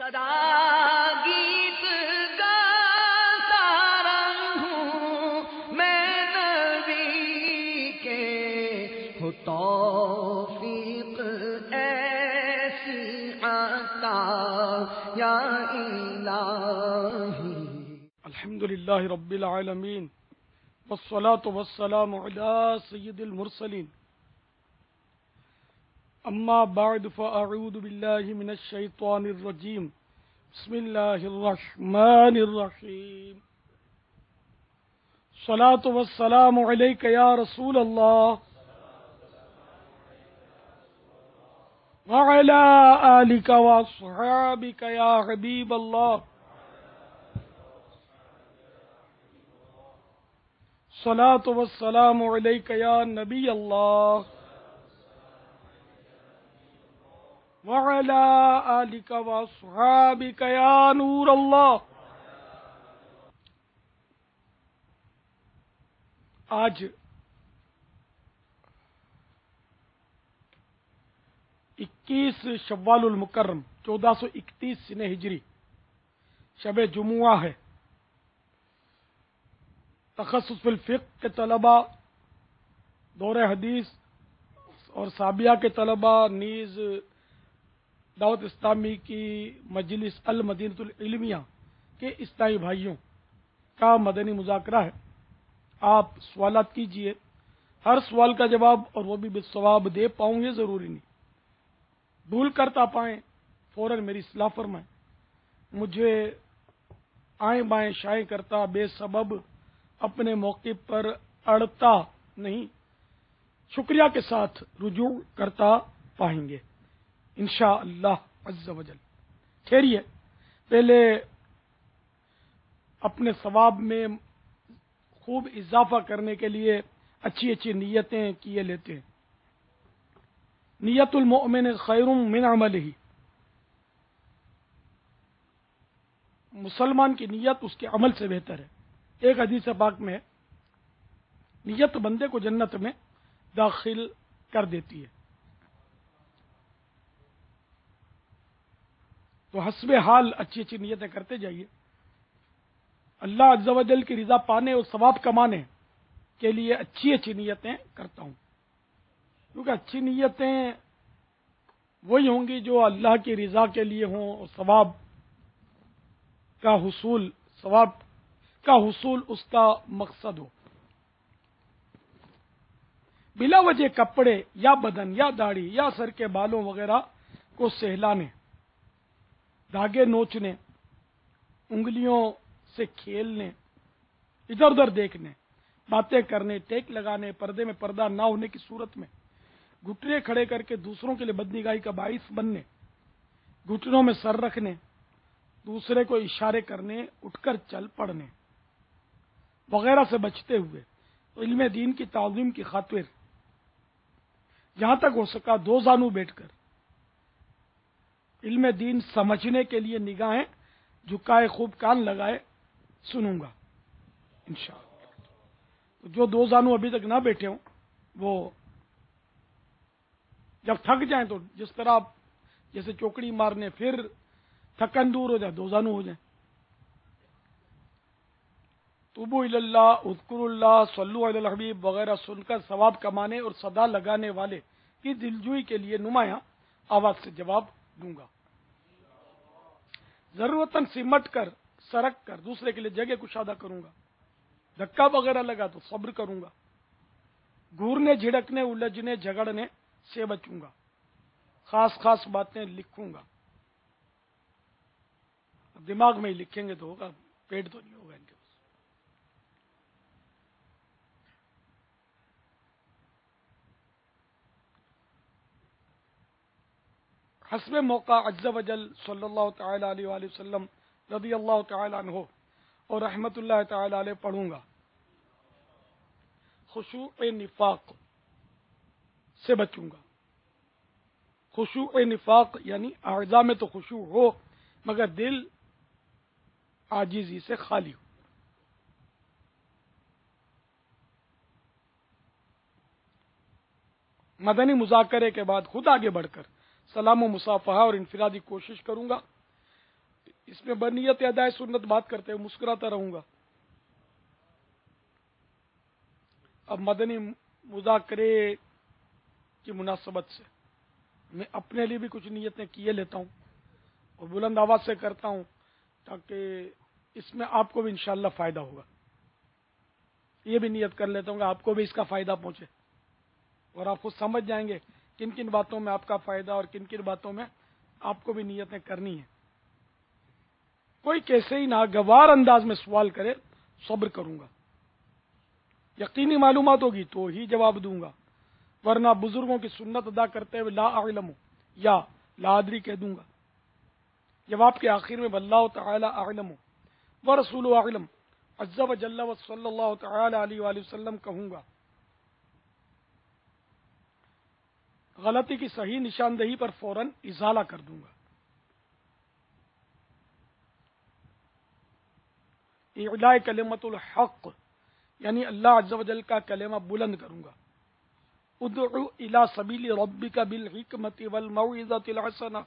سدا گیت گاتا رہوں میں نبی کے، ہو توفیق ایسی عطا یا الہی۔ الحمدللہ رب العالمین، والصلاة والسلام علی سید المرسلین، اما بعد فاعوذ باللہ من الشیطان الرجیم، بسم اللہ الرحمن الرحیم۔ الصلاة والسلام علیک یا رسول اللہ وعلی آلک واصحابک یا حبیب اللہ۔ الصلاة والسلام علیک یا نبی اللہ وعلی آلک واصحابک یا نور اللہ۔ آج 21 شوال المکرم 1431 سنہ ہجری شب جمعہ ہے۔ تخصص فی الفقہ کے طلباء، دور حدیث اور سابعہ کے طلباء نیز دعوت اسلامی کی مجلس المدینۃ العلمیہ کے اسلامی بھائیوں کا مدنی مذاکرہ ہے۔ آپ سوالات کیجئے، ہر سوال کا جواب اور وہ بھی بالصواب دے پاؤں یہ ضروری نہیں، بھول کرتا پائیں فوراً میری اصلاح فرمائیں۔ مجھے آئیں بائیں شائیں کرتا بے سبب اپنے موقع پر اڑتا نہیں، شکریہ کے ساتھ رجوع کرتا پائیں گے انشاءاللہ عز و جل۔ ٹھہریے، پہلے اپنے ثواب میں خوب اضافہ کرنے کے لیے اچھی اچھی نیتیں کیے لیتے ہیں۔ نیت المؤمن خیر من عملہ، مسلمان کی نیت اس کے عمل سے بہتر ہے۔ ایک حدیث پاک میں ہے، نیت بندے کو جنت میں داخل کر دیتی ہے۔ تو حسب حال اچھی اچھی نیتیں کرتے جائیے۔ اللہ عز و جل کی رضا پانے اور ثواب کمانے کے لیے اچھی اچھی نیتیں کرتا ہوں، کیونکہ اچھی نیتیں وہی ہوں گی جو اللہ کی رضا کے لیے ہوں اور ثواب کا حصول اس کا مقصد ہو۔ بلا وجہ کپڑے یا بدن یا داڑھی یا سر کے بالوں وغیرہ کو سہلانے، دھاگے نوچنے، انگلیوں سے کھیلنے، ادھر ادھر دیکھنے، باتیں کرنے، ٹیک لگانے، پردے میں پردہ نہ ہونے کی صورت میں گھٹنے کھڑے کر کے دوسروں کے لیے بدنگاہی کا باعث بننے، گھٹنوں میں سر رکھنے، دوسرے کو اشارے کرنے، اٹھ کر چل پڑنے وغیرہ سے بچتے ہوئے تو علم دین کی تعظیم کی خاطر جہاں تک ہو سکا دو زانو بیٹھ کر علم دین سمجھنے کے لیے نگاہیں جھکائے، خوب کان لگائے سنوں گا انشاءاللہ۔ جو دو زانو ابھی تک نہ بیٹھے ہوں وہ جب تھک جائیں تو جس طرح آپ جیسے چوکڑی مارنے پھر تھکن دور ہو جائے دو زانو ہو جائیں۔ توبوا الی اللہ، اذکروا اللہ، صلوا علی الحبیب وغیرہ سن کر ثواب کمانے اور صدا لگانے والے کی دلجوئی کے لیے نمایاں آواز سے جواب دوں گا۔ ضرورتاً سمٹ کر سرک کر دوسرے کے لیے جگہ کشادہ کروں گا، دھکا وغیرہ لگا تو صبر کروں گا، گھورنے جھڑکنے الجھنے جھگڑنے سے بچوں گا، خاص باتیں لکھوں گا۔ دماغ میں ہی لکھیں گے تو ہوگا، پیٹ تو نہیں ہوگا ان کے پاس۔ حسب موقع عز و جل صلی اللہ تعالی علیہ وآلہ وسلم رضی اللہ تعالی عنہ اور رحمت اللہ تعالی علیہ پڑھوں گا۔ خشوع نفاق سے بچوں گا۔ خشوع نفاق یعنی اعضاء میں تو خشوع ہو مگر دل عاجزی سے خالی ہو۔ مدنی مذاکرے کے بعد خود آگے بڑھ کر سلام و مصافحہ اور انفرادی کوشش کروں گا۔ اس میں بنیت ادائے سنت بات کرتے ہوئے مسکراتا رہوں گا. اب مدنی مذاکرے کی مناسبت سے میں اپنے لیے بھی کچھ نیتیں کیے لیتا ہوں اور بلند آواز سے کرتا ہوں تاکہ اس میں آپ کو بھی انشاءاللہ فائدہ ہوگا. یہ بھی نیت کر لیتا ہوں کہ آپ کو بھی اس کا فائدہ پہنچے اور آپ خود سمجھ جائیں گے کن کن باتوں میں آپ کا فائدہ اور کن کن باتوں میں آپ کو بھی نیتیں کرنی ہیں. کوئی کیسے ہی ناگوار انداز میں سوال کرے صبر کروں گا. یقینی معلومات ہوگی تو ہی جواب دوں گا، ورنہ بزرگوں کی سنت ادا کرتے ہوئے لا اعلم یا لا ادری کہہ دوں گا. جواب کے آخر میں واللہ تعالی اعلم ورسول اعلم عز و جل و صلی اللہ تعالی علیہ وآلہ وسلم کہوں گا. غلطی کی صحیح نشاندہی پر فوراً ازالہ کر دوں گا. اعلاء کلمت الحق یعنی اللہ عز و جل کا کلمہ بلند کروں گا. ادعو الی سبیل ربک بالحکمت والموعظۃ الحسنہ.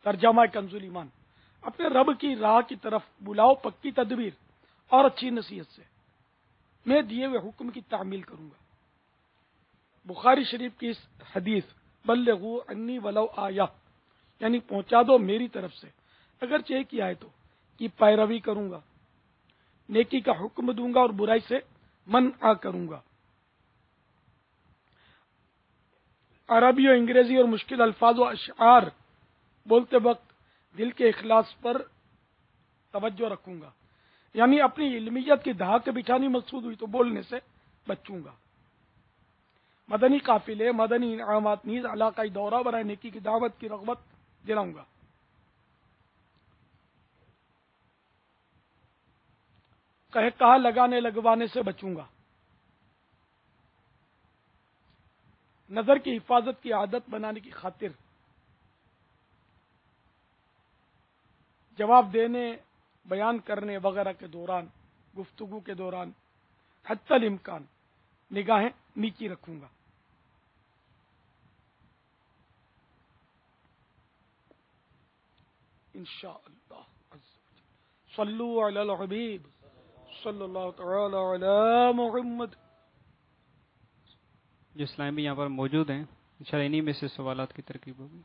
ترجمہ کنز ایمان، اپنے رب کی راہ کی طرف بلاؤ پکی تدبیر اور اچھی نصیحت سے، میں دیے ہوئے حکم کی تعمیل کروں گا. بخاری شریف کی اس حدیث بلغوا عنی ولو آیہ یعنی پہنچا دو میری طرف سے اگرچہ ایک ہی آیت ہو کی پیروی کروں گا، نیکی کا حکم دوں گا اور برائی سے منع کروں گا. عربی و انگریزی اور مشکل الفاظ و اشعار بولتے وقت دل کے اخلاص پر توجہ رکھوں گا، یعنی اپنی علمیت کی دھاک بٹھانی مقصود ہوئی تو بولنے سے بچوں گا. مدنی قافلے، مدنی انعامات نیز علاقائی دورہ برائے نیکی کی دعوت کی رغبت دلاؤں گا. کہا لگانے لگوانے سے بچوں گا. نظر کی حفاظت کی عادت بنانے کی خاطر جواب دینے، بیان کرنے وغیرہ کے دوران، گفتگو کے دوران حتی الامکان نگاہیں نیچی رکھوں گا. انشاءاللہ صلو علی الحبیب صلی اللہ تعالی علی محمد. جو اسلامی یہاں پر موجود ہیں انشاءاللہ انہی میں سے سوالات کی ترکیب ہوگی.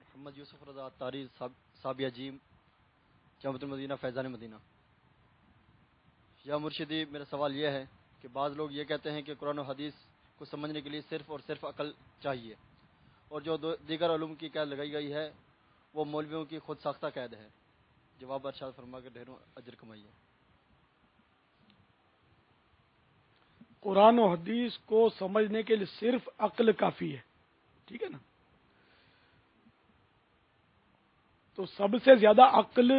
محمد یوسف رضا تاری صابیہ جیم جامعۃ المدینہ فیضان مدینہ. یا مرشدی، میرا سوال یہ ہے کہ بعض لوگ یہ کہتے ہیں کہ قرآن و حدیث کو سمجھنے کے لیے صرف اور صرف عقل چاہیے، اور جو دیگر علوم کی قید لگائی گئی ہے وہ مولویوں کی خود ساختہ قید ہے. جواب ارشاد فرما کے ڈھیروں اجر کمائیے. قرآن و حدیث کو سمجھنے کے لیے صرف عقل کافی ہے، ٹھیک ہے نا؟ تو سب سے زیادہ عقل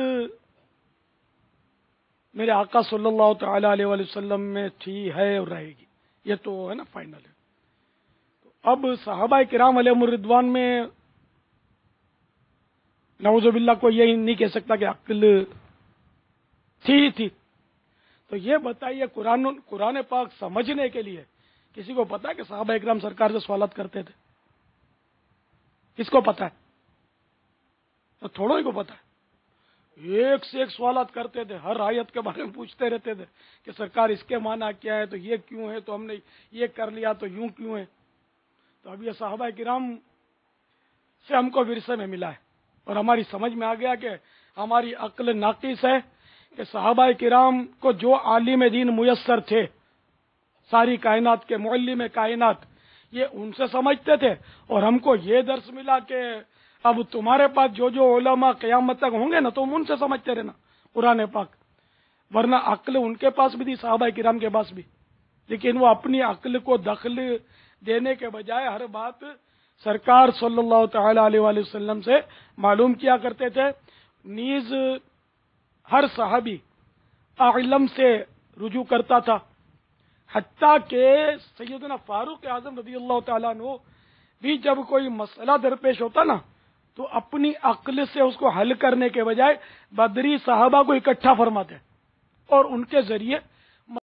میرے آقا صلی اللہ تعالی علیہ وآلہ وسلم میں تھی، ہے اور رہے گی. یہ تو ہے نا فائنل ہے. تو اب صحابہ کرام علیہم الرضوان میں نعوذ باللہ کوئی یہ نہیں کہہ سکتا کہ عقل تھی. تو یہ بتائیے قرآن پاک سمجھنے کے لیے کسی کو پتا ہے کہ صحابہ کرام سرکار سے سوالات کرتے تھے؟ کس کو پتا ہے؟ تو تھوڑوں ہی کو پتا ہے. ایک سے ایک سوالات کرتے تھے، ہر آیت کے بارے میں پوچھتے رہتے تھے کہ سرکار اس کے معنی کیا ہے، تو یہ کیوں ہے، تو ہم نے یہ کر لیا تو یوں کیوں ہے. تو اب یہ صحابہ کرام سے ہم کو ورثے میں ملا ہے اور ہماری سمجھ میں آ گیا کہ ہماری عقل ناقص ہے کہ صحابہ کرام کو جو عالم دین میسر تھے، ساری کائنات کے معلم کائنات، یہ ان سے سمجھتے تھے، اور ہم کو یہ درس ملا کہ اب تمہارے پاس جو علماء قیامت تک ہوں گے نا، تو ان سے سمجھتے رہنا قرآن پاک. ورنہ عقل ان کے پاس بھی تھی، صحابہ کرام کے پاس بھی، لیکن وہ اپنی عقل کو دخل دینے کے بجائے ہر بات سرکار صلی اللہ تعالی علیہ وآلہ وسلم سے معلوم کیا کرتے تھے. نیز ہر صحابی علم سے رجوع کرتا تھا، حتیٰ کہ سیدنا فاروق اعظم رضی اللہ تعالیٰ عنہ بھی جب کوئی مسئلہ درپیش ہوتا نا تو اپنی عقل سے اس کو حل کرنے کے بجائے بدری صحابہ کو اکٹھا فرماتے اور ان کے ذریعے